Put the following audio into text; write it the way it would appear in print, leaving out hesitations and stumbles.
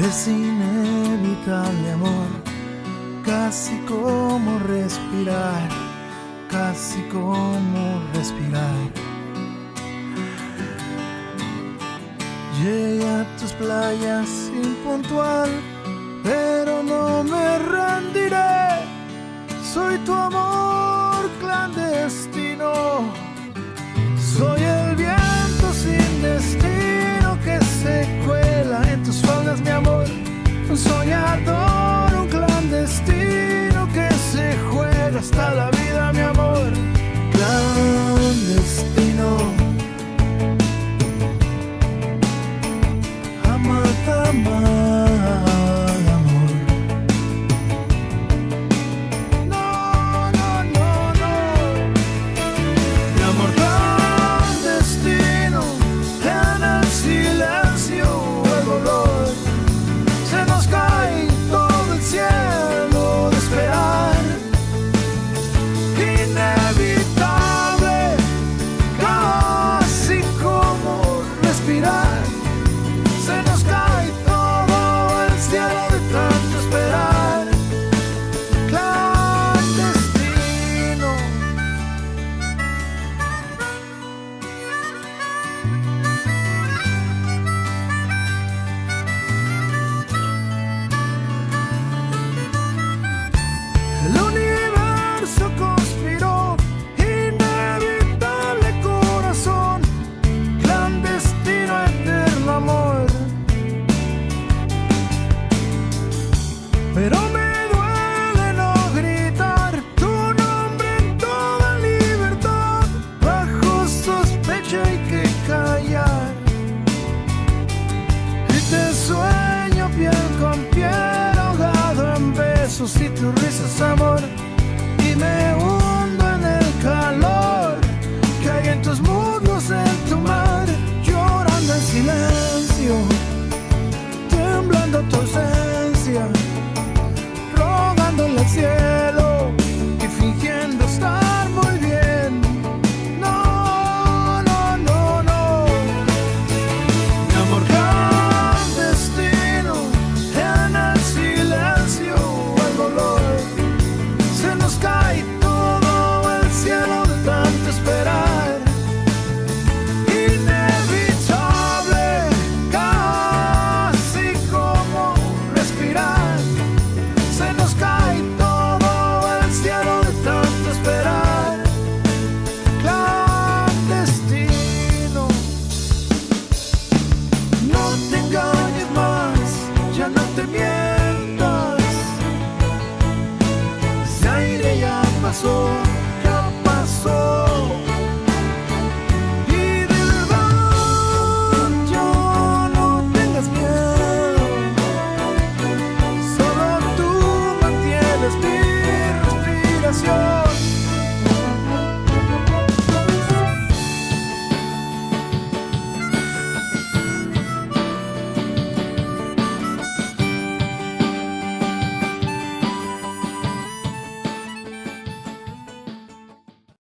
Es inevitable, amor, casi como respirar, casi como respirar. Llegué a tus playas impuntual, pero no me rendiré. Soy tu amor clandestino, soy el viento sin destino que se cuela en tus faldas, mi amor. Un soñador, un clandestino que se juega hasta la vida, mi amor. Clandestino, amada, amada, amor. No, no, no, no. Mi amor clandestino, en el silencio, el dolor. Se nos cae todo el cielo de esperar. Inevitable, casi como respirar. Se nos cae todo el cielo de tanto esperar. Clandestino. El universo conspiró, inevitable corazón, clandestino, eterno amor. Pero me duele no gritar tu nombre en toda libertad. Bajo sospecha hay que callar. Y te sueño piel con piel, ahogado en besos y tus risas, amor. Y me hundo en el calor que hay en tus muslos, en tu mar. Llorando en silencio, temblando tu ausencia, rogándole al cielo y fingiendo estar muy bien. No, no, no, no. Mi amor clandestino, en el silencio, el dolor. Se nos cae todo el cielo de tanto esperar. Inevitable, casi como respirar. Se nos cae todo el cielo de tanto esperar. Clandestino. No te engañes más, ya no te mientas.